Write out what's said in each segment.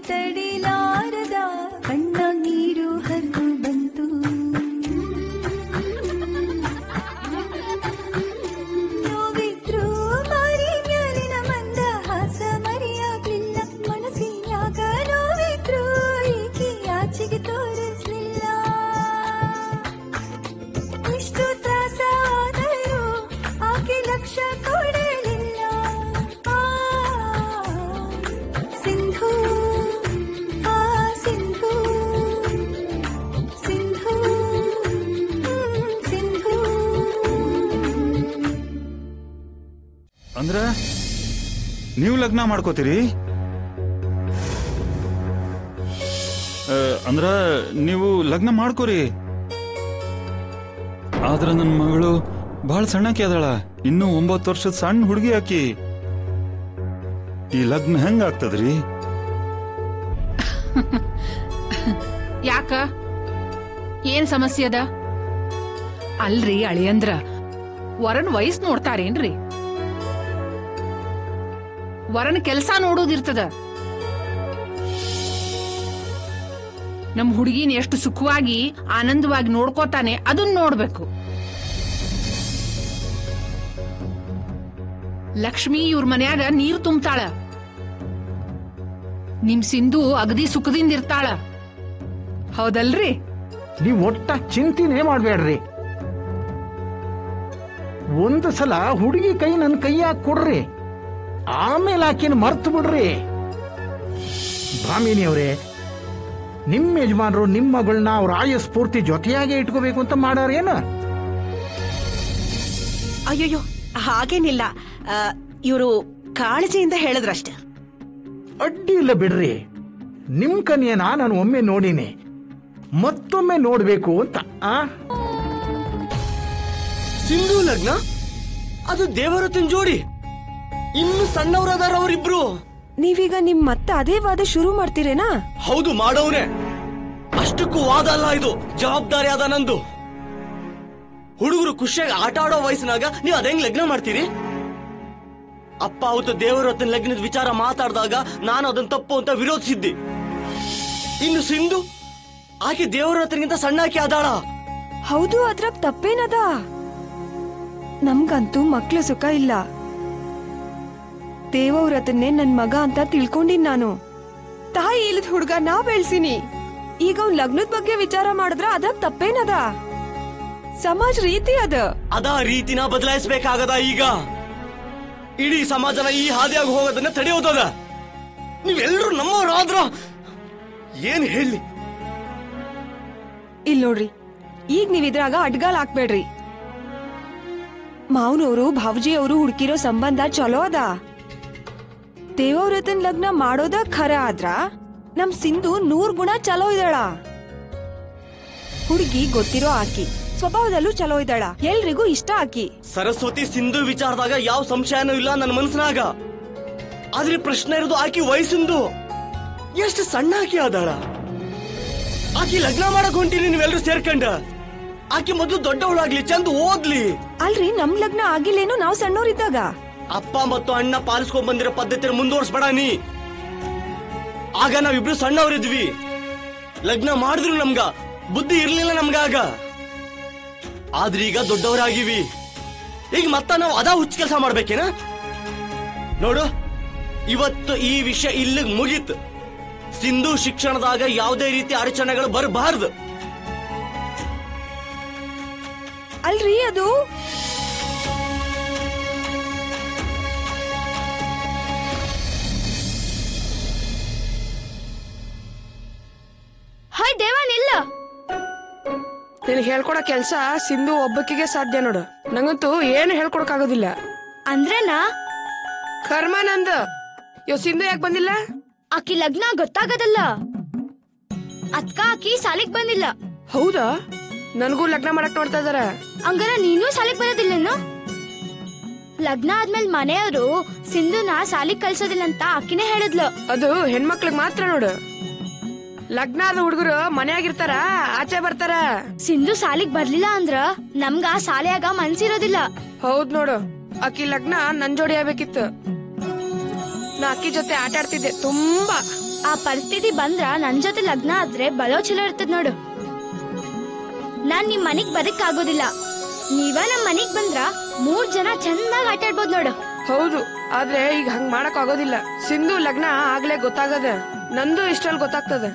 ತಡಿಲಾರದ ಕಣ್ಣ ನೀರು ಹರಿದು ಬಂತು. ನೋವಿದ್ರು ಮಾರಿ ಮ್ಯಾಲಿನ ಮಂದ ಹಾಸ ಮರೆಯಾಗ್ಲಿಲ್ಲ. ಮನಸ್ಸಿನ್ಯಾಗ ನೋವಿದ್ರು ಈಕಿ ಆಚೆಗೆ ತೋರಿಸ್ಲಿಲ್ಲ. ಇಷ್ಟು ತ್ರಾಸ ಆದರೂ ಆಕೆ ಲಕ್ಷ ಕೊಡಲಿಲ್ಲ. ಸಿಂಧು ಸಿಂಧು ಸಿಂಧು ಸಿಂಧು. ಅಂದ್ರ ನೀವು ಲಗ್ನ ಮಾಡ್ಕೋತೀರಿ? ಅಂದ್ರ ನೀವು ಲಗ್ನ ಮಾಡ್ಕೋರಿ. ಆದ್ರ ನನ್ನ ಮಗಳು ಬಹಳ ಸಣ್ಣಕಿ ಅದಾಳ. ಇನ್ನೂ 9 ವರ್ಷದ ಸಣ್ಣ ಹುಡುಗಿ ಆಕಿ. ಈ ಲಗ್ನ ಹೆಂಗ ಆಗ್ತದ್ರಿ? ಯಾಕ ಏನ್ ಸಮಸ್ಯೆ ಅದ? ಅಲ್ರಿ ಅಳಿಯಂದ್ರ, ವರನ್ ವಯಸ್ಸು ನೋಡ್ತಾರೇನ್ರಿ? ವರನ್ ಕೆಲ್ಸ ನೋಡೋದಿರ್ತದ. ನಮ್ ಹುಡುಗಿನ ಎಷ್ಟು ಸುಖವಾಗಿ ಆನಂದವಾಗಿ ನೋಡ್ಕೋತಾನೆ ಅದನ್ನ ನೋಡ್ಬೇಕು. ಲಕ್ಷ್ಮಿ ಇವ್ರ ಮನ್ಯಾಗ ನೀರು ತುಂಬ್ತಾಳ. ನಿಮ್ ಸಿಂಧು ಅಗದಿ ಸುಖದಿಂದ ಇರ್ತಾಳ. ಹೌದಲ್ರಿ? ನೀವ್ ಒಟ್ಟ ಚಿಂತೆನೇ ಮಾಡ್ಬೇಡ್ರಿ. ಒಂದು ಸಲ ಹುಡುಗಿ ಕೈ ನನ್ನ ಕೈಯಾಗ ಕೊಡ್ರಿ, ಆಮೇಲೆ ಆಕಿನ ಮರ್ತು ಬಿಡ್ರಿ. ಭಾಮಿನಿ ಅವರೇ, ನಿಮ್ಮ ಯಜಮಾನರು ನಿಮ್ಮ ಮಗಳನ್ನ ಅವ್ರ ಆಯಸ್ ಪೂರ್ತಿ ಜೊತೆಯಾಗೆ ಇಟ್ಕೋಬೇಕು ಅಂತ ಮಾಡಾರೇನು? ಅಯ್ಯಯ್ಯೋ, ಹಾಗೇನಿಲ್ಲ. ಇವರು ಕಾಳಜಿಯಿಂದ ಹೇಳಿದ್ರಷ್ಟೆ. ಅಡ್ಡಿ ಇಲ್ಲ ಬಿಡ್ರಿ. ನಿಮ್ ಕನ್ಯನ ನಾನು ಒಮ್ಮೆ ನೋಡಿನಿ, ಮತ್ತೊಮ್ಮೆ ನೋಡ್ಬೇಕು ಅಂತ. ಸಿಂಧು ಲಗ್ನ ಅದು ದೇವರತನ್ ಜೋಡಿ. ಇನ್ನು ಸಣ್ಣವರದಾರ ಅವರಿಬ್ರು. ನೀವೀಗ ನಿಮ್ ಮತ್ತೆ ಅದೇ ವಾದ ಶುರು ಮಾಡ್ತೀರೇನಾ? ಹೌದು, ಮಾಡವ್ನೆ. ಅಷ್ಟಕ್ಕೂ ವಾದ ಅಲ್ಲ ಇದು, ಜವಾಬ್ದಾರಿ ಅದ ನಂದು. ಹುಡುಗರು ಖುಷಿಯಾಗಿ ಆಟ ಆಡೋ ವಯಸ್ಸಿನಾಗ ನೀವು ಅದೇಂಗ್ ಲಗ್ನ ಮಾಡ್ತೀರಿ? ಅಪ್ಪ ಅವತ್ತು ದೇವರತನ್ ಲಗ್ನದ ವಿಚಾರ ಮಾತಾಡಿದಾಗ ನಾನು ಅದನ್ನ ತಪ್ಪು ಅಂತ ವಿರೋಧಿಸಿದ್ದೆ. ಇನ್ನು ಸಿಂಧು ಆಕೆ ದೇವರತನ್ಗಿಂತ ಸಣ್ಣಾಕಿ ಆದಾಳ. ಹೌದು, ಅದ್ರಾಗ ತಪ್ಪೇನದ? ನಮ್ಗಂತೂ ಮಕ್ಳು ಸುಖ ಇಲ್ಲ. ದೇವವ್ರತನ್ನೇ ನನ್ ಮಗ ಅಂತ ತಿಳ್ಕೊಂಡಿನ್ ನಾನು. ತಾಯಿ ಇಲ್ಲದ ಹುಡ್ಗ ನಾ ಬೆಳ್ಸಿನಿ. ಈಗ ಅವ್ನ್ ಲಗ್ನದ ಬಗ್ಗೆ ವಿಚಾರ ಮಾಡಿದ್ರ ಅದ್ರಾಗ ತಪ್ಪೇನದ? ಸಮಾಜ ರೀತಿ ಅದ ರೀತಿನ ಬದಲಾಯಿಸಬೇಕಾಗದ. ಈಗ ಇಡೀ ಸಮಾಜನ ಈ ಹಾದಿಯಾಗಿ ಹೋಗೋದನ್ನ ತಡೆಯೋದದ. ನೀವೆಲ್ಲರೂ ನಮ್ಮವರಾದ್ರ ಏನ್ ಹೇಳಿ? ಇಲ್ ನೋಡ್ರಿ, ಈಗ ನೀವ್ ಇದ್ರಾಗ ಅಡ್ಗಾಲ್ ಹಾಕ್ಬೇಡ್ರಿ. ಮಾವನವರು ಭಾವಜಿ ಅವರು ಹುಡುಕಿರೋ ಸಂಬಂಧ ಚಲೋ ಅದ. ದೇವವ್ರತನ್ ಲಗ್ನ ಮಾಡೋದ ಖರ ಆದ್ರ ನಮ್ ಸಿಂಧು 100 ಗುಣ ಚಲೋ ಇದ್ದಾಳ. ಹುಡುಗಿ ಗೊತ್ತಿರೋ ಆಕಿ, ಸ್ವಭಾವದಲ್ಲೂ ಚಲೋ ಇದ್ದಾಳ, ಎಲ್ರಿಗೂ ಇಷ್ಟ ಆಕಿ. ಸರಸ್ವತಿ ಸಿಂಧು ವಿಚಾರದಾಗ ಯಾವ ಸಂಶಯನೂ ಇಲ್ಲ ನನ್ನ ಮನಸ್ಸಿನಾಗ. ಆದ್ರೆ ಪ್ರಶ್ನೆ ಇರೋದು ಆಕಿ ವಯಸ್ಸಿಂದು. ಎಷ್ಟು ಸಣ್ಣ ಆಕಿ ಆದಾಳ. ಆಕಿ ಲಗ್ನ ಮಾಡಕ್ ಹೊಂಟಿರಿ ನೀವೆಲ್ಲರೂ ಸೇರ್ಕಂಡ. ಆಕಿ ಮೊದ್ಲು ದೊಡ್ಡವಳಾಗ್ಲಿ, ಚಂದ ಓದ್ಲಿ. ಅಲ್ರಿ, ನಮ್ ಲಗ್ನ ಆಗಿಲ್ಲೇನು ನಾವ್ ಸಣ್ಣೋರಿದ್ದಾಗ? ಅಪ್ಪ ಮತ್ತು ಅಣ್ಣ ಪಾಲಿಸ್ಕೊಂಡ್ ಬಂದಿರೋ ಪದ್ಧತಿ ಮುಂದುವರ್ಸ್ಬೇಡ ನೀ. ಆಗ ನಾವಿಬ್ರು ಸಣ್ಣವರಿದ್ವಿ. ಲಗ್ನ ಮಾಡಿದ್ರು ನಮ್ಗ ಬುದ್ಧಿ ಇರ್ಲಿಲ್ಲ ನಮ್ಗಾಗ. ಆದ್ರೆ ಈಗ ದೊಡ್ಡವರಾಗಿವಿ. ಈಗ ಮತ್ತ ನಾವು ಅದ ಹುಚ್ಚ ಕೆಲಸ ಮಾಡ್ಬೇಕೇನ? ನೋಡು, ಇವತ್ತು ಈ ವಿಷಯ ಇಲ್ಲಿಗೆ ಮುಗೀತು. ಸಿಂಧು ಶಿಕ್ಷಣದಾಗ ಯಾವುದೇ ರೀತಿ ಅಡಚಣೆಗಳು ಬರಬಾರ್ದು. ಅಲ್ರಿ, ಅದು ಹಾಯ್ ದೇವಾ, ನಿಲ್ಲ. ನಿನ್ ಹೇಳ್ಕೊಡೋ ಕೆಲ್ಸ ಸಿಂಧು ಒಬ್ಬಕಿಗೆ ಸಾಧ್ಯ ನೋಡು. ನಂಗಂತೂ ಏನು ಹೇಳ್ಕೊಡಕ್ ಆಗೋದಿಲ್ಲ. ಅಂದ್ರೇನಾ? ಕರ್ಮ ನಂದು. ಸಿಂಧು ಯಾಕೆ ಬಂದಿಲ್ಲ? ಆಕಿ ಲಗ್ನ ಗೊತ್ತಾಗದಲ್ಲ, ಅದ್ಕ ಆಕಿ ಸಾಲಿಗ್ ಬಂದಿಲ್ಲ. ಹೌದಾ? ನನಗೂ ಲಗ್ನ ಮಾಡಕ್ ನೋಡ್ತಾ ಇದಾರ. ಹಂಗಾರ ನೀನು ಸಾಲಿಗ್ ಬರೋದಿಲ್ಲೇನು? ಲಗ್ನ ಆದ್ಮೇಲೆ ಮನೆಯವರು ಸಿಂಧುನ ಸಾಲಿಗ್ ಕಳ್ಸೋದಿಲ್ಲ ಅಂತ ಆಕಿನೇ ಹೇಳಿದ್ಲು. ಅದು ಹೆಣ್ಮಕ್ಳಿಗೆ ಮಾತ್ರ ನೋಡು. ಲಗ್ನ ಆದ ಹುಡುಗರು ಮನೆಯಾಗಿರ್ತಾರ, ಆಚೆ ಬರ್ತಾರ. ಸಿಂಧು ಸಾಲಿಗ್ ಬರ್ಲಿಲ್ಲ ಅಂದ್ರ ನಮ್ಗ ಸಾಲಿಯಾಗ ಮನ್ಸಿರೋದಿಲ್ಲ. ಹೌದ್ ನೋಡು, ಆಕಿ ಲಗ್ನ ನನ್ ಜೋಡಿ ಆಗ್ಬೇಕಿತ್ತು. ನಾ ಅಕ್ಕಿ ಜೊತೆ ಆಟ ಆಡ್ತಿದ್ದೆ ತುಂಬಾ. ಆ ಪರಿಸ್ಥಿತಿ ಬಂದ್ರ ನನ್ ಜೊತೆ ಲಗ್ನ ಆದ್ರೆ ಬಲೋ ಚಲೋ ಇರ್ತದ ನೋಡು. ನಾನ್ ನಿಮ್ ಮನಿಗ್ ಬದಕ್ಕಾಗೋದಿಲ್ಲ. ನೀವ ನಮ್ ಮನಿಗ್ ಬಂದ್ರ 3 ಜನ ಚಂದಾಗ್ ಆಟಾಡ್ಬೋದ್ ನೋಡು. ಹೌದು, ಆದ್ರೆ ಈಗ ಹಂಗ್ ಮಾಡಕ್ ಆಗೋದಿಲ್ಲ. ಸಿಂಧು ಲಗ್ನ ಆಗ್ಲೇ ಗೊತ್ತಾಗದ. ನಂದು ಇಷ್ಟರಲ್ಲಿ ಗೊತ್ತಾಗ್ತದ.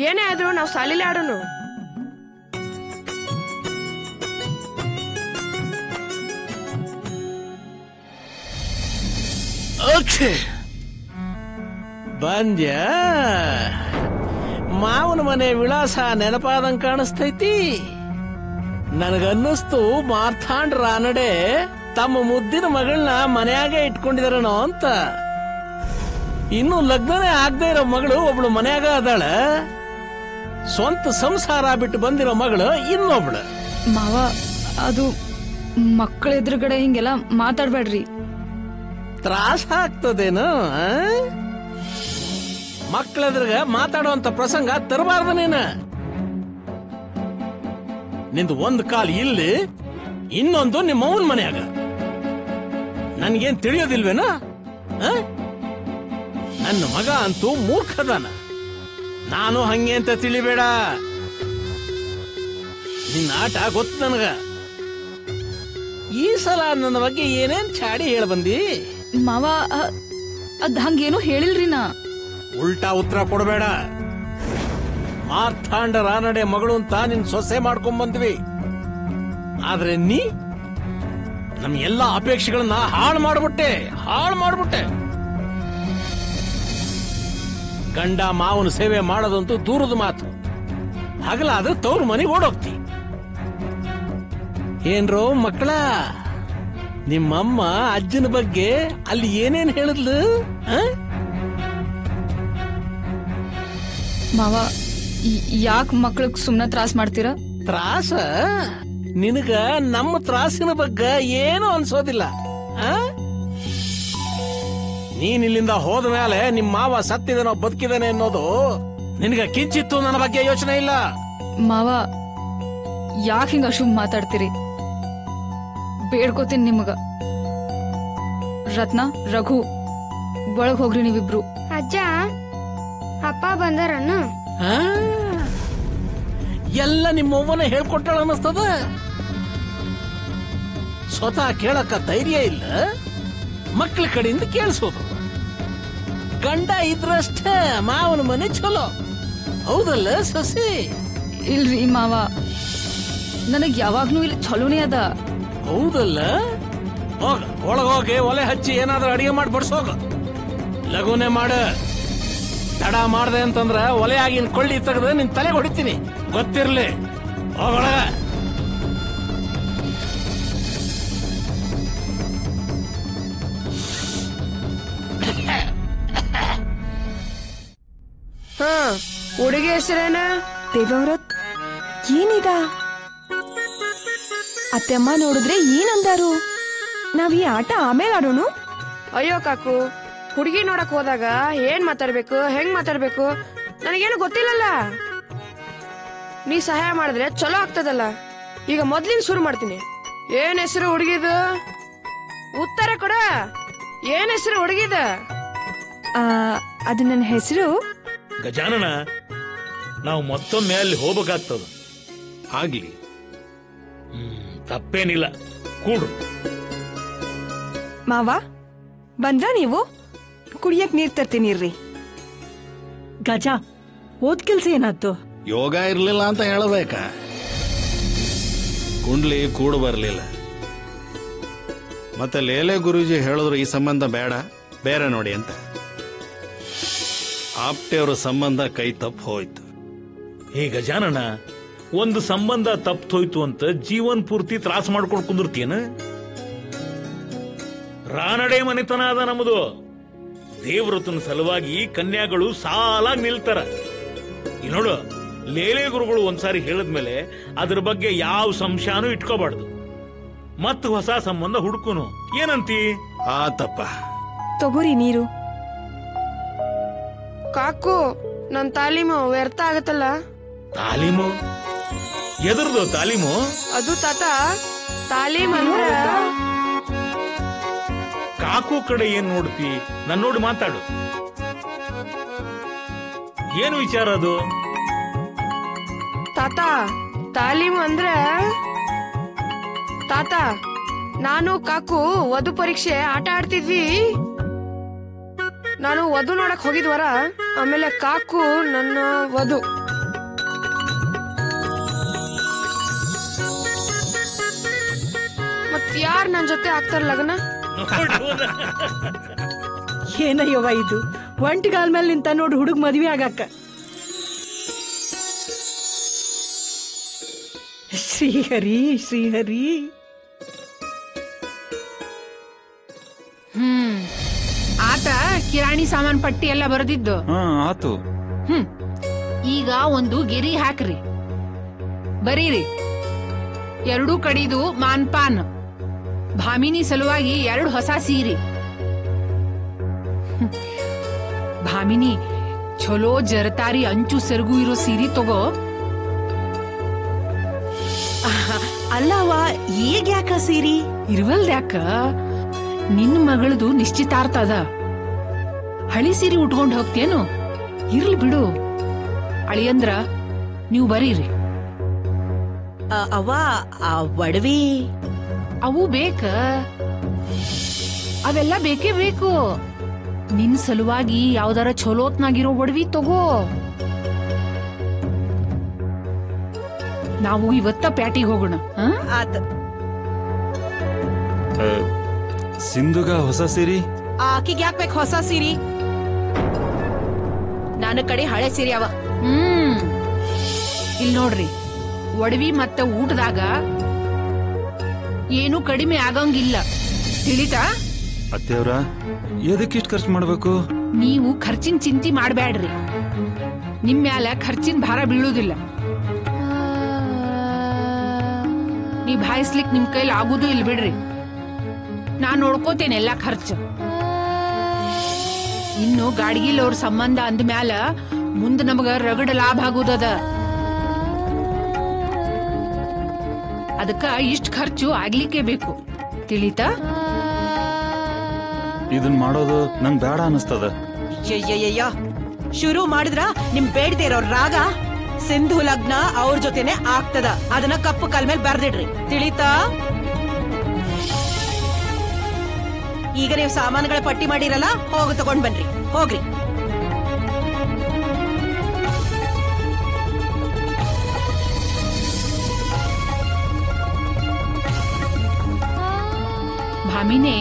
ಏನೇ ಆದ್ರೂ ನಾವ್ ಸಾಲಿಲೆ ಆಡೋನು. ಓಕೆ, ಬಂದ್ಯ? ಮಾವನ ಮನೆ ವಿಳಾಸ ನೆನಪಾದಂಗ್ ಕಾಣಿಸ್ತೈತಿ. ನನಗನ್ನಿಸ್ತು ಮಾರ್ಥಾಂಡ್ ರಾನಡೆ ತಮ್ಮ ಮುದ್ದಿನ ಮಗಳನ್ನ ಮನೆಯಾಗೆ ಇಟ್ಕೊಂಡಿದಾರನೋ ಅಂತ. ಇನ್ನು ಲಗ್ನನೇ ಆಗದೆ ಇರೋ ಮಗಳು ಒಬ್ಳು ಮನೆಯಾಗ ಅದಾಳ. ಸ್ವಂತ ಸಂಸಾರ ಬಿಟ್ಟು ಬಂದಿರೋ ಮಗಳು ಇನ್ನೊಬ್ಳು. ಮಾವ, ಅದು ಮಕ್ಕಳ ಎದುರುಗಡೆ ಹಿಂಗೆಲ್ಲ ಮಾತಾಡ್ಬೇಡ್ರಿ. ತ್ರಾಸ ಆಗ್ತದೇನು? ಮಕ್ಕಳೆದ್ರಗ ಮಾತಾಡುವಂತ ಪ್ರಸಂಗ ತರಬಾರ್ದು ನೀನು. ನಿಂದು ಒಂದ್ ಕಾಲ್ ಇಲ್ಲಿ, ಇನ್ನೊಂದು ನಿಮ್ಮ ಅವನ್ ಮನೆಯಾಗ. ನನ್ಗೇನ್ ತಿಳಿಯೋದಿಲ್ವೇನ? ನನ್ನ ಮಗ ಅಂತೂ ಮೂರ್ಖದಾನ. ನಾನು ಹಂಗೆ ಅಂತ ತಿಳಿಬೇಡ. ನಿನ್ನ ಆಟ ಗೊತ್ತು ನನಗ. ಈ ಸಲ ನನ್ನ ಬಗ್ಗೆ ಏನೇನ್ ಚಾಡಿ ಹೇಳ ಬಂದಿ? ಮಾವ, ಅದ್ ಹಂಗೇನು ಹೇಳಿಲ್ರಿ ನಾ. ಉಲ್ಟಾ ಉತ್ತರ ಕೊಡಬೇಡ. ಮಾರ್ಥಾಂಡ ರಾನಡೆ ಮಗಳು ಅಂತ ನಿನ್ ಸೊಸೆ ಮಾಡ್ಕೊಂಡ್ ಬಂದ್ವಿ. ಆದ್ರೆ ನೀ ನಮ್ ಎಲ್ಲಾ ಅಪೇಕ್ಷೆಗಳನ್ನ ಹಾಳು ಮಾಡ್ಬಿಟ್ಟೆ. ಗಂಡ ಮಾವನ ಸೇವೆ ಮಾಡೋದಂತೂ ದೂರದ ಮಾತು. ಹಗಲಾದ್ರೆ ತವ್ರ ಮನೆಗೆ ಓಡೋಗ್ತಿ. ಏನ್ರೋ ಮಕ್ಕಳ, ನಿಮ್ಮಮ್ಮ ಅಜ್ಜನ ಬಗ್ಗೆ ಅಲ್ಲಿ ಏನೇನ್ ಹೇಳಿದ್ಲು? ಮಾವ, ಯಾಕ ಮಕ್ಳಿಗೆ ಸುಮ್ನೆ ತ್ರಾಸ್ ಮಾಡ್ತೀರಾ? ತ್ರಾಸ? ನಿನಗ ನಮ್ಮ ತ್ರಾಸಿನ ಬಗ್ಗೆ ಏನು ಅನ್ಸೋದಿಲ್ಲ. ನೀನ್ ಇಲ್ಲಿಂದ ಹೋದ ಮೇಲೆ ನಿಮ್ಮ ಮಾವ ಸತ್ತಿದನೋ ಬದುಕಿದಾನೆ ಅನ್ನೋದು ನಿನಗ ಕಿಂಚಿತ್ತು ನನ್ನ ಬಗ್ಗೆ ಯೋಚನೆ ಇಲ್ಲ. ಮಾವ, ಯಾಕ ಹಿಂಗ ಅಶುಭ ಮಾತಾಡ್ತೀರಿ? ಬೇಡ್ಕೋತೀನಿ ನಿಮಗ. ರತ್ನ, ರಘು, ಒಳಗ್ ಹೋಗ್ರಿ ನೀವಿಬ್ರು. ಅಜ್ಜ, ಅಪ್ಪ ಬಂದಾರನ್ನ? ಎಲ್ಲ ನಿಮ್ಮವ್ವನ ಹೇಳ್ಕೊಟ್ಟಾಳ ಅನ್ನಿಸ್ತದ. ಸ್ವತಃ ಕೇಳಕ್ಕ ಧೈರ್ಯ ಇಲ್ಲ, ಮಕ್ಕಳ ಕಡೆಯಿಂದ ಕೇಳಿಸೋದು. ಗಂಡ ಇದ್ರಷ್ಟೇ ಮಾವನ ಮನೆ ಚಲೋ, ಹೌದಲ್ಲ ಸಸಿ? ಇಲ್ರಿ ಮಾವ, ನನಗ್ ಯಾವಾಗ್ಲೂ ಇಲ್ಲಿ ಚಲೋನೇ ಅದ. ಹೌದಲ್ಲ? ಹೋಗ, ಒಳಗೋಗಿ ಒಲೆ ಹಚ್ಚಿ ಏನಾದ್ರೂ ಅಡಿಗೆ ಮಾಡಿ ಬಡ್ಸೋಗ. ಲಘುನೆ ಮಾಡ. ತಡ ಮಾಡ್ದೆ ಅಂತಂದ್ರ ಒಲೆ ಆಗಿನ ಕೊಳ್ಳಿ ತೆಗೆದು ನಿನ್ ತಲೆ ಹೊಡಿತೀನಿ, ಗೊತ್ತಿರ್ಲಿ. ಹೋಗೋಳ. ಹುಡುಗಿ ಹೆಸರೇನ? ದೇವವ್ರತ್, ಏನಿದ? ಅತ್ತೆಮ್ಮ ನೋಡಿದ್ರೆ ಏನಂದಾರು? ನಾವ್ ಈ ಆಟ ಆಮೇಲೆ ಆಡೋಣ. ಅಯ್ಯೋ ಕಾಕು, ಹುಡುಗಿ ನೋಡಕ್ ಹೋದಾಗ ಏನ್ ಮಾತಾಡ್ಬೇಕು, ಹೆಂಗ್ ಮಾತಾಡ್ಬೇಕು ನನಗೇನು ಗೊತ್ತಿಲ್ಲಲ್ಲ. ನೀ ಸಹಾಯ ಮಾಡಿದ್ರೆ ಚಲೋ ಆಗ್ತದಲ್ಲ. ಈಗ ಮೊದ್ಲಿನ ಶುರು ಮಾಡ್ತೀನಿ. ಏನ್ ಹೆಸರು ಹುಡುಗಿದು? ಉತ್ತರ ಕೊಡ. ಏನ್ ಹೆಸರು ಹುಡುಗಿದ? ಅದು ನನ್ನ ಹೆಸರು ಗಜಾನನ. ನಾವು ಮತ್ತೊಮ್ಮೆ ಅಲ್ಲಿ ಹೋಗ್ಬೇಕಾಗ್ತದ. ಆಗ್ಲಿ, ತಪ್ಪೇನಿಲ್ಲ, ಕೂಡು. ಮಾವ ಬಂದ್ರ? ನೀವು ಕುಡಿಯಕ್ ನೀರ್ ತರ್ತೀನಿರ್ರಿ. ಗಜ, ಓದ್ ಕೆಲ್ಸ ಏನಾಯ್ತು? ಯೋಗ ಇರ್ಲಿಲ್ಲ ಅಂತ ಹೇಳಬೇಕಾ? ಕುಂಡ್ಲಿ ಕೂಡು ಬರ್ಲಿಲ್ಲ. ಮತ್ತೆ ಲೇಲೆ ಗುರೂಜಿ ಹೇಳಿದ್ರು ಈ ಸಂಬಂಧ ಬೇಡ, ಬೇರೆ ನೋಡಿ ಅಂತ. ಆಪ್ಟೆಯವರ ಸಂಬಂಧ ಕೈ ತಪ್ಪು ಹೋಯ್ತು. ಹೇ ಗಜಾನನ, ಒಂದು ಸಂಬಂಧ ತಪ್ಪೋಯ್ತು ಅಂತ ಜೀವನ್ ಪೂರ್ತಿ ತ್ರಾಸ ಮಾಡ್ಕೊಂಡು ಕುಂದಿರ್ತೀಯನ? ರಾನಡೆ ಮನೆತನ ಅದ ನಮ್ಮದು. ದೇವ್ರತನ ಸಲುವಾಗಿ ಕನ್ಯಾಗಳು ಸಾಲಾಗಿ ನಿಲ್ತಾರ. ಈ ನೋಡು, ಲೇಲೆ ಗುರುಗಳು ಒಂದ್ಸಾರಿ ಹೇಳಿದ್ಮೇಲೆ ಅದ್ರ ಬಗ್ಗೆ ಯಾವ ಸಂಶಯನೂ ಇಟ್ಕೋಬಾರ್ದು. ಮತ್ ಹೊಸ ಸಂಬಂಧ ಹುಡುಕುನು. ಏನಂತಿ? ಆತಪ್ಪ, ತಗೋರಿ ನೀರು. ಕಾಕು, ನನ್ ತಾಲೀಮು ವ್ಯರ್ಥ ಆಗತ್ತಲ್ಲ. ತಾಲೀಮು? ಎದುರ್ದು ತಾಲೀಮು? ಅದು ತಾತ, ತಾಲೀಮ್ ಅಂದ್ರ ಕಾಕು ಕಡೆ ಏನ್ ನೋಡ್ತಿ? ನನ್ ನೋಡಿ ಮಾತಾಡು. ಏನು ವಿಚಾರ ಅದು? ತಾತ ತಾಲೀಮು ಅಂದ್ರೆ ತಾತ ನಾನು ಕಾಕು ವಧು ಪರೀಕ್ಷೆ ಆಟ ಆಡ್ತಿದ್ವಿ. ನಾನು ವಧು ನೋಡಕ್ ಹೋಗಿದ್ವರ, ಆಮೇಲೆ ಕಾಕು ನನ್ನ ವಧು. ಮತ್ ಯಾರ್ ನನ್ ಜೊತೆ ಆಗ್ತಾರ ಲಗ್ನ? ಏನಯ್ಯವ ಇದು, ಒಂಟಿಗಾಲ್ ಮೇಲೆ ನಿಂತ ನೋಡು ಹುಡುಗ ಮದ್ವೆ ಆಗಕ್ಕ. ಶ್ರೀಹರಿ ಶ್ರೀಹರಿ. ಆತ ಕಿರಾಣಿ ಸಾಮಾನ್ ಪಟ್ಟಿ ಎಲ್ಲ ಬರೆದಿದ್ದು. ಆತು. ಈಗ ಒಂದು ಗೆರಿ ಹಾಕ್ರಿ, ಬರೀರಿ. 2 ಕಡಿದು ಮಾನ್ಪಾನ್. ಭಾಮಿನಿ ಸಲುವಾಗಿ 2 ಹೊಸ ಸೀರೆ. ಭಾಮಿನಿ ಚಲೋ ಜರತಾರಿ ಅಂಚು ಸೆರಗು ಇರೋ ಸೀರೆ ತಗೋ. ಅಲ್ಲವ ಈಗ ಯಾಕ ಸೀರಿ ಇರುವಲ್ದ್ಯಾಕ? ನಿನ್ನ ಮಗಳದು ನಿಶ್ಚಿತಾರ್ಥ ಅದ. ಹಳಿ ಸೀರೆ ಉಟ್ಕೊಂಡ್ ಹೋಗ್ತೇನು? ಇರ್ಲಿ ಬಿಡು. ಅಳಿಯಂದ್ರ ನೀವು ಬರೀರಿ. ಅವ ಒಡವಿ ಅವು ಬೇಕ, ಅವೆಲ್ಲ ಬೇಕೇ ಬೇಕು. ನಿನ್ ಸಲುವಾಗಿ ಯಾವ್ದಾರ ಚಲೋತ್ನಾಗಿರೋ ಒಡವಿ ತಗೋ. ನಾವು ಇವತ್ತ ಪ್ಯಾಟಿಗೆ ಹೋಗೋಣ. ಸಿಂಧುಗ ಹೊಸ ಸೀರೆ. ಆಕಿಗೆ ಯಾಕೆ ಬೇಕು ಹೊಸ ಸೀರೆ? ನನ್ನ ಕಡೆ ಹಳೆ ಸೀರೆ ಅವ. ಇಲ್ಲಿ ನೋಡ್ರಿ, ಒಡವಿ ಮತ್ತ ಊಟದಾಗ ಏನು ಕಡಿಮೆ ಆಗಂಗಿಲ್ಲ, ತಿಳಿತಾ? ಅತ್ತೆಯವ್ರ, ಎದಕ್ಕಿಷ್ಟು ಖರ್ಚು ಮಾಡ್ಬೇಕು? ನೀವು ಖರ್ಚಿನ ಚಿಂತೆ ಮಾಡಬೇಡ್ರಿ. ನಿಮ್ ಮ್ಯಾಲ ಖರ್ಚಿನ ಭಾರ ಬೀಳುದಿಲ್ಲ. ನೀವ್ ಭಾಯಿಸ್ಲಿಕ್ ನಿಮ್ ಕೈಲಿ ಆಗುದು ಇಲ್ಲ ಬಿಡ್ರಿ. ನಾನ್ ನೋಡ್ಕೋತೇನೆ ಎಲ್ಲಾ ಖರ್ಚು. ಇನ್ನು ಗಾಡ್ಗಿಲವ್ರ ಸಂಬಂಧ ಅಂದ ಮ್ಯಾಲ ಮುಂದ ನಮಗ ರಗಡ ಲಾಭ ಆಗುದದ. ಅದಕ್ಕ ಇಷ್ಟ ಖರ್ಚು ಆಗ್ಲಿಕ್ಕೆ ಬೇಕು, ತಿಳಿತಾ? ಇದನ್ ಮಾಡೋದು ನಂಗ್ ಬೇಡ ಅನಿಸ್ತದ. ಶುರು ಮಾಡಿದ್ರ ನಿಮ್ ಬೇಡದೇ ಇರೋ ರಾಗ ಸಿಂಧು ಲಗ್ನ ಅವ್ರ ಜೊತೆನೆ ಆಗ್ತದ. ಅದನ್ನ ಕಪ್ಪು ಕಾಲ್ ಮೇಲೆ ಬರ್ದಿಡ್ರಿ, ತಿಳಿತಾ? ಈಗ ನೀವು ಸಾಮಾನುಗಳ ಪಟ್ಟಿ ಮಾಡಿರಲ್ಲ, ಹೋಗಿ ತಗೊಂಡ್ ಬನ್ರಿ, ಹೋಗ್ರಿ. ಭಾಮಿನೇ,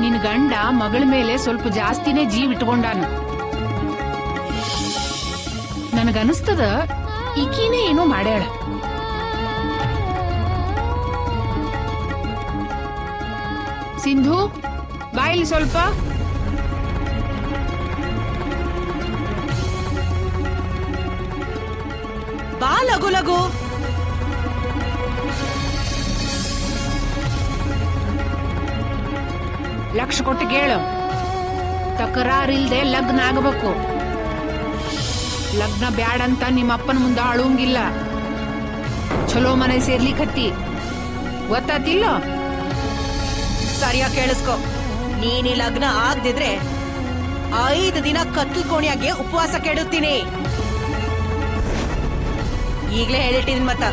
ನಿನ್ ಗಂಡ ಮಗಳ ಮೇಲೆ ಸ್ವಲ್ಪ ಜಾಸ್ತಿನೇ ಜೀವ್ ಇಟ್ಕೊಂಡಾನ. ನನಗನಿಸ್ತದ ಈಕಿನೇ ಏನೋ ಮಾಡ್ಯಾಳ. ಸಿಂಧು, ಬಾಯಿಲಿ ಸ್ವಲ್ಪ. ಬಾ ಲಗು ಲಗು. ಲಕ್ಷ ಕೊಟ್ಟು ಕೇಳು. ತಕರಾರಿಲ್ದೆ ಲಗ್ನ ಆಗಬೇಕು. ಲಗ್ನ ಬ್ಯಾಡಂತ ನಿಮ್ಮ ಅಪ್ಪನ ಮುಂದೆ ಅಳುವಂಗಿಲ್ಲ. ಚಲೋ ಮನೆ ಸೇರ್ಲಿಕತ್ತಿ, ಗೊತ್ತಾತಿಲ್ಲ? ಸರಿಯಾಗಿ ಕೇಳಿಸ್ಕೊ. ನೀನ್ ಈ ಲಗ್ನ ಆಗದಿದ್ರೆ 5 ದಿನ ಕತ್ಲು ಕೋಣಿಯಾಗೆ ಉಪವಾಸ ಕೆಡುತ್ತೀನಿ. ಈಗ್ಲೇ ಹೇಳಿಟ್ಟಿದೀನಿ ಮತ್ತ.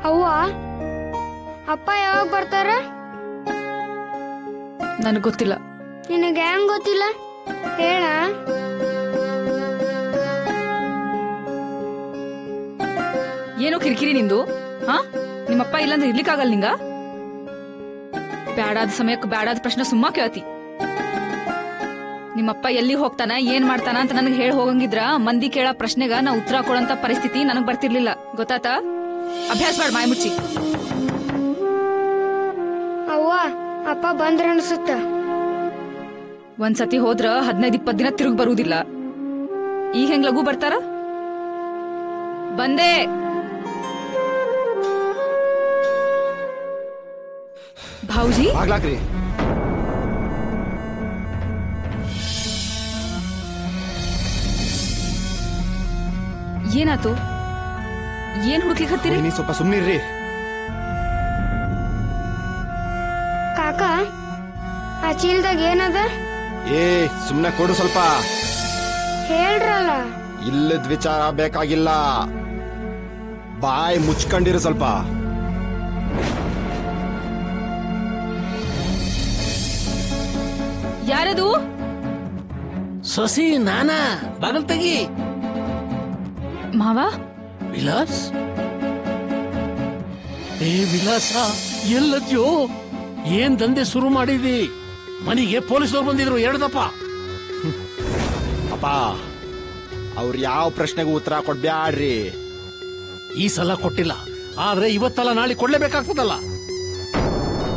ಅವ್ವ, ಅಪ್ಪ ಯಾವಾಗ ಬರ್ತಾರ? ನನಗ್ ಗೊತ್ತಿಲ್ಲ. ನಿನಗೆ ಹೆಂಗ್ ಗೊತ್ತಿಲ್ಲ ಹೇಳ? ಏನೋ ಕಿರಿಕಿರಿ ನಿಂದು? ಹಾ, ನಿಮ್ಮಪ್ಪ ಇಲ್ಲಂದ್ರೆ ಇರ್ಲಿಕ್ಕಾಗಲ್ಲ ನಿಂಗ? ಬ್ಯಾಡಾದ ಸಮಯಕ್ಕೆ ಬ್ಯಾಡಾದ ಪ್ರಶ್ನೆ ಸುಮ್ಮ ಕೇಳ್ತಿ. ನಿಮ್ಮಪ್ಪ ಎಲ್ಲಿ ಹೋಗ್ತಾನ, ಏನ್ ಮಾಡ್ತಾನ ಅಂತ ನನಗೆ ಹೇಳಿ ಹೋಗಂಗಿದ್ರ ಮಂದಿ ಕೇಳ ಪ್ರಶ್ನೆಗ ನಾ ಉತ್ತರ ಕೊಡಂತ ಪರಿಸ್ಥಿತಿ ನನಗ್ ಬರ್ತಿರ್ಲಿಲ್ಲ. ಗೊತ್ತಾತ? ಅಭ್ಯಾಸ ಮಾಡ್ ಮಾಯ ಮುಚ್ಚಿ. ಅವ್ವ, ಅಪ್ಪ ಬಂದ್ರ ಅನ್ಸುತ್ತ. ಒಂದ್ಸತಿ ಹೋದ್ರ 15-20 ದಿನ ತಿರುಗಿ ಬರುವುದಿಲ್ಲ. ಈಗ ಹೆಂಗ್ ಲಘು ಬರ್ತಾರ? ಬಂದೆ. ಭಾವುಜಿ, ಆಗ್ಲಾಕ್ರಿ. ಏನಾತು? ಏನ್ ಹುಡುಕ್ಲಿಕ್ಕೆ ಹತ್ತೀರಿ? ನೀ ಸ್ವಲ್ಪ ಸುಮ್ನಿರ್ರಿ. ಕಾಕ ಕಾಕ ಆ ಚೀಲದಾಗ ಏನದ? ಏ ಸುಮ್ನೆ ಕೊಡು ಸ್ವಲ್ಪ. ಹೇಳ್ರಲ್ಲ. ಇಲ್ಲದ ವಿಚಾರ ಬೇಕಾಗಿಲ್ಲ, ಬಾಯ್ ಮುಚ್ಕೊಂಡಿರು ಸ್ವಲ್ಪ. ಯಾರದು? ಸೊಸಿ ನಾನಾ, ಬಾಗಲ್ ತೆಗಿ. ಮಾವ ವಿಲಾಸ್, ಏ ವಿಲಾಸ, ಎಲ್ಲದ್ಯೋ? ಏನ್ ದಂಧೆ ಶುರು ಮಾಡಿದಿ? ಮನೆಗೆ ಪೊಲೀಸರು ಬಂದಿದ್ರು, ಹೇಳ್ದಪ್ಪ. ಅಪ್ಪ, ಅವ್ರು ಯಾವ ಪ್ರಶ್ನೆಗೂ ಉತ್ತರ ಕೊಡ್ಬ್ಯಾಡ್ರಿ. ಈ ಸಲ ಕೊಟ್ಟಿಲ್ಲ, ಆದ್ರೆ ಇವತ್ತಲ್ಲ ನಾಳೆ ಕೊಡ್ಲೇಬೇಕಾಗ್ತದಲ್ಲ.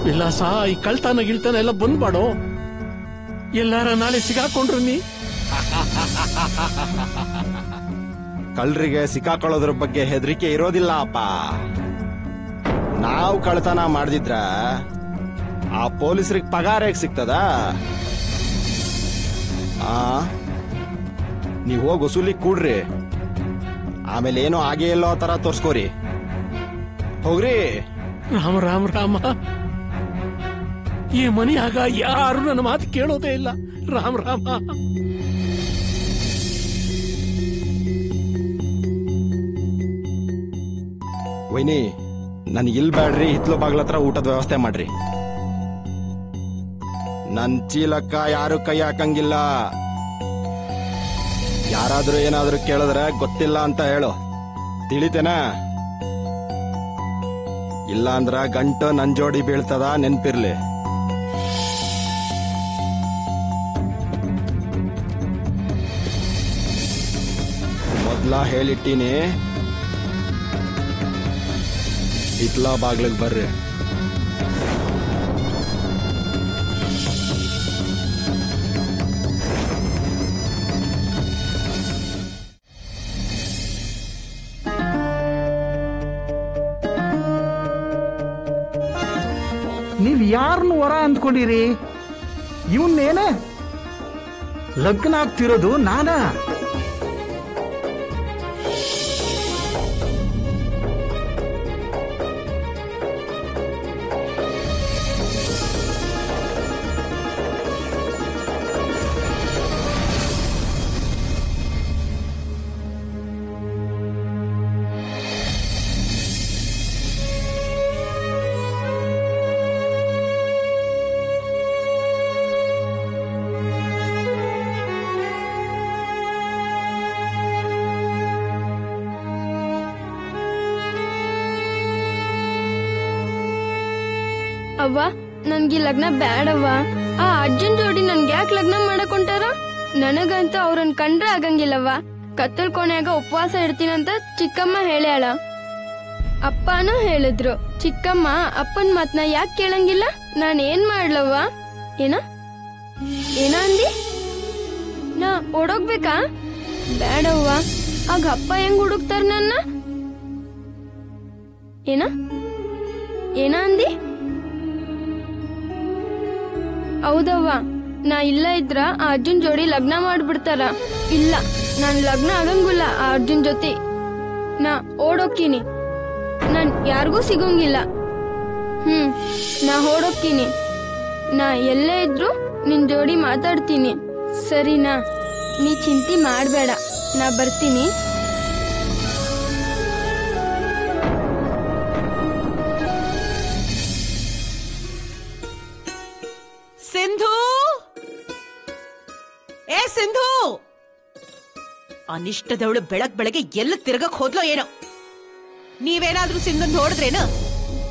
ವಿಲಾಸ, ಈ ಕಳ್ತನ ಗಿಳ್ತನ ಎಲ್ಲ ಬಂದ್ಬಾಡೋ. ಎಲ್ಲಾರ ನಾಳೆ ಸಿಗಾಕೊಂಡ್ರು ನೀ. ಕಳ್ರಿಗೆ ಸಿಕ್ಕಾಕೊಳ್ಳೋದ್ರ ಬಗ್ಗೆ ಹೆದರಿಕೆ ಇರೋದಿಲ್ಲ ಅಪ್ಪ. ನಾವು ಕಳ್ತನ ಮಾಡ್ದಿದ್ರ ಆ ಪೊಲೀಸರಿಗೆ ಪಗಾರ ಹೇಗ್ ಸಿಗ್ತದ? ನೀವ್ ಹೋಗಿ ವಸೂಲಿ ಕೂಡ್ರಿ, ಆಮೇಲೆ ಏನೋ ಆಗೇ ಇಲ್ಲೋ ತರ ತೋರ್ಸ್ಕೋರಿ. ಹೋಗ್ರಿ. ರಾಮ ರಾಮ ರಾಮ, ಈ ಮನೆಯಾಗ ಯಾರು ನನ್ನ ಮಾತು ಕೇಳೋದೇ ಇಲ್ಲ. ರಾಮ ರಾಮ. ವೈನಿ, ನನ್ ಇಲ್ ಬ್ಯಾಡ್ರಿ, ಹಿತ್ಲು ಬಾಗ್ಲ ಹತ್ರ ಊಟದ ವ್ಯವಸ್ಥೆ ಮಾಡ್ರಿ. ನನ್ ಚೀಲಕ್ಕ ಯಾರು ಕೈ ಹಾಕಂಗಿಲ್ಲ. ಯಾರಾದ್ರೂ ಏನಾದ್ರೂ ಕೇಳಿದ್ರೆ ಗೊತ್ತಿಲ್ಲ ಅಂತ ಹೇಳು, ತಿಳಿತೇನಾ? ಇಲ್ಲ ಅಂದ್ರ ಗಂಟು ನನ್ ಜೋಡಿ ಬೀಳ್ತದ, ನೆನ್ಪಿರ್ಲಿ. ಮೊದ್ಲ ಹೇಳಿಟ್ಟಿನಿ, ಹಿತ್ಲ ಬಾಗ್ಲಿಗೆ ಬರ್ರಿ. ನೀವ್ ಯಾರನ್ನು ವರ ಅಂದ್ಕೊಂಡಿರಿ? ಇವನ್ನೇನ ಲಗ್ನ ಆಗ್ತಿರೋದು ನಾನಾ? ಅವ್ವ, ನನ್ಗೆ ಲಗ್ನ ಬ್ಯಾಡವ್ವ. ಆ ಅಜ್ಜನ್ ಜೋಡಿ ನನ್ಗೆ ಯಾಕೆ ಲಗ್ನ ಮಾಡಕ್ ಹೊಂಟಾರ? ನನಗಂತೂ ಅವ್ರನ್ ಕಂಡ್ರೆ ಆಗಂಗಿಲ್ಲವ್ವ. ಕತ್ತಲ್ ಕೋಣೆಯಾಗ ಉಪವಾಸ ಇಡ್ತೀನಂತ ಚಿಕ್ಕಮ್ಮ ಹೇಳ್ಯಾಳ. ಅಪ್ಪನೂ ಹೇಳಿದ್ರು. ಚಿಕ್ಕಮ್ಮ ಅಪ್ಪನ್ ಮಾತ್ನ ಯಾಕೆ ಕೇಳಂಗಿಲ್ಲ? ನಾನ್ ಏನ್ ಮಾಡ್ಲವ್ವ? ಏನ ಅಂದಿ? ನಾ ಓಡೋಗ್ಬೇಕಾ? ಬ್ಯಾಡವ್ವ. ಆಗ ಅಪ್ಪ ಹೆಂಗ್ ಹುಡುಕ್ತಾರ ನನ್ನ? ಏನ ಅಂದಿ? ಹೌದವ್ವ, ನಾ ಇಲ್ಲ ಇದ್ರ ಆ ಅರ್ಜುನ್ ಜೋಡಿ ಲಗ್ನ ಮಾಡ್ಬಿಡ್ತಾರ. ಇಲ್ಲ, ನಾನ್ ಲಗ್ನ ಆಗಂಗಿಲ್ಲ ಆ ಅರ್ಜುನ್ ಜೊತೆ. ನಾ ಓಡೋಕ್ಕಿನಿ, ನಾನ್ ಯಾರಿಗೂ ಸಿಗೋಂಗಿಲ್ಲ. ನಾ ಓಡೋಕ್ಕಿನಿ. ನಾ ಎಲ್ಲೇ ಇದ್ರು ನಿನ್ ಜೋಡಿ ಮಾತಾಡ್ತೀನಿ, ಸರಿನಾ? ನೀ ಚಿಂತೆ ಮಾಡ್ಬೇಡ, ನಾ ಬರ್ತೀನಿ. ಸಿಂಧು, ಏ ಸಿಂಧು, ಅನಿಷ್ಟದವಳು ಬೆಳಗ್ಗೆ ಎಲ್ಲ ತಿರ್ಗಕ್ ಹೋದ್ಲೋ ಏನೋ. ನೀವೇನಾದ್ರೂ ಸಿಂಧು ನೋಡಿದ್ರೇನು?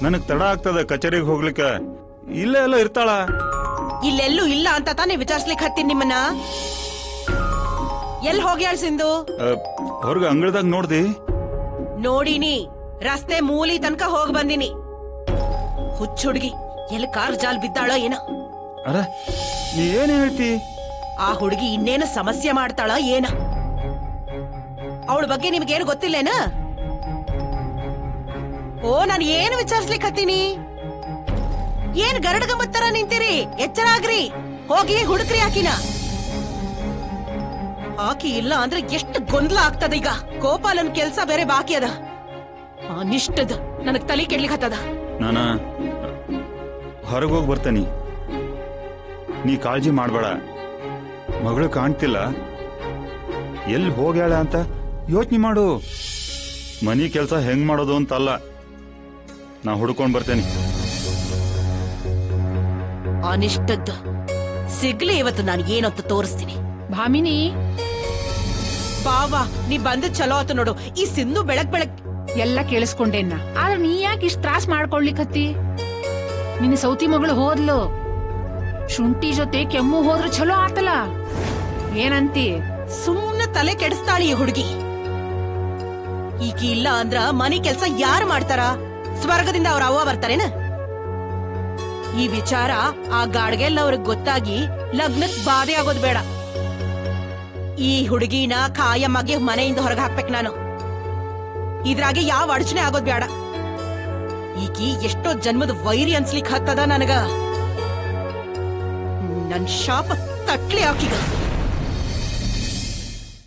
ನನಗ್ ತಡ ಆಗ್ತದ ಕಚೇರಿಗೆ ಹೋಗ್ಲಿಕ್ಕೆ. ಇಲ್ಲೇ ಎಲ್ಲ ಇರ್ತಾಳ. ಇಲ್ಲೆಲ್ಲೂ ಇಲ್ಲ ಅಂತ ತಾನೇ ವಿಚಾರಿಸ್ಲಿಕ್ಕೆ ಹತ್ತೀನಿ ನಿಮ್ಮನ್ನ. ಎಲ್ಲಿ ಹೋಗ್ಯಾಳ ಸಿಂಧು? ಹೊರಗ ಅಂಗಳದಾಗ ನೋಡ್ದಿ? ನೋಡಿನಿ, ರಸ್ತೆ ಮೂಲಿ ತನಕ ಹೋಗಿ ಬಂದಿನಿ. ಹುಚ್ಚುಡ್ಗಿ ಎಲ್ಲಿ ಕಾರ್ ಜಾಲ್ ಬಿದ್ದಾಳೋ ಏನೋ. ಅರೆ, ನೀ ಏನ್ ಹೇಳ್ತಿ? ಆ ಹುಡುಗಿ ಇನ್ನೇನು ಸಮಸ್ಯೆ ಮಾಡ್ತಾಳ ಏನ? ಅವಳ ಬಗ್ಗೆ ನಿಮ್ಗೇನು ಗೊತ್ತಿಲ್ಲೇನ? ಓ, ನಾನು ಏನು ವಿಚಾರಿಸ್ಲಿಕ್ಕೆ ಹತ್ತೀನಿ? ಏನ್ ಗರಡ್ಗಂಬತ್ತರ ನಿಂತೀರಿ? ಎಚ್ಚರ ಆಗ್ರಿ, ಹೋಗಿ ಹುಡುಕ್ರಿ ಆಕಿನ. ಆಕಿ ಇಲ್ಲ ಅಂದ್ರೆ ಎಷ್ಟು ಗೊಂದಲ ಆಗ್ತದ. ಈಗ ಗೋಪಾಲನ್ ಕೆಲ್ಸ ಬೇರೆ ಬಾಕಿ ಅದ. ಅನಿಷ್ಟದ ನನಗ್ ತಲೆ ಕೆಡ್ಲಿಕ್ ಹತ್ತದ. ನಾನಾ ಹೊರಗೋಗಿ ಬರ್ತೇನಿ. ನೀ ಕಾಳಜಿ ಮಾಡ್ಬೇಡ. ಮಗಳು ಕಾಣ್ತಿಲ್ಲ, ಎಲ್ಲಿ ಹೋಗ್ಯಾಳ ಅಂತ ಯೋಚನೆ ಮಾಡು. ಮನಿ ಕೆಲಸ ಹೆಂಗ್ ಮಾಡೋದು ಅಂತಲ್ಲ, ನಾ ಹುಡ್ಕೊಂಡ್ ಬರ್ತೇನೆ. ಅನಿಷ್ಟದ್ದು ಸಿಗ್ಲಿ, ಇವತ್ತು ನಾನು ಏನಂತ ತೋರಿಸ್ತೀನಿ. ಭಾಮಿನಿ, ಬಾವಾ ನೀ ಬಂದು ಚಲೋ ಆತು ನೋಡು. ಈ ಸಿಂಧು ಬೆಳಗ್ ಎಲ್ಲ ಕೇಳಿಸ್ಕೊಂಡೇನ. ಆದ್ರೆ ನೀ ಯಾಕೆ ಇಷ್ಟ ತ್ರಾಸ್ ಮಾಡ್ಕೊಳ್ಲಿಕತ್ತಿ? ನಿನ್ನ ಸೌತಿ ಮಗಳು ಹೋದ್ಲು, ಶುಂಠಿ ಜೊತೆ ಕೆಮ್ಮು ಹೋದ್ರು ಚಲೋ ಆತಲ್ಲ. ಏನಂತಿ? ಸುಮ್ಮನೆ ತಲೆ ಕೆಡಿಸ್ತಾಳಿ ಈ ಹುಡುಗಿ. ಈಗ ಇಲ್ಲ ಅಂದ್ರ ಮನೆ ಕೆಲ್ಸ ಯಾರು ಮಾಡ್ತಾರ? ಸ್ವರ್ಗದಿಂದ ಅವ್ರ ಅವ್ವ ಬರ್ತಾರೇನ? ಈ ವಿಚಾರ ಆ ಗಾಡ್ಗೆಲ್ಲ ಅವ್ರಿಗೆ ಗೊತ್ತಾಗಿ ಲಗ್ನಕ್ ಬಾಧೆ ಆಗೋದ್ ಬೇಡ. ಈ ಹುಡುಗಿನ ಕಾಯಮ್ಮಗೆ ಮನೆಯಿಂದ ಹೊರಗೆ ಹಾಕ್ಬೇಕು ನಾನು. ಇದ್ರಾಗೆ ಯಾವ ಅಡಚಣೆ ಆಗೋದ್ ಬೇಡ. ಈಕಿ ಎಷ್ಟೋ ಜನ್ಮದ ವೈರಿ ಅನ್ಸ್ಲಿಕ್ ಹತ್ತದ ನನಗ. ನನ್ ಶಾಪ ತಟ್ಲಿ ಹಾಕಿಗ.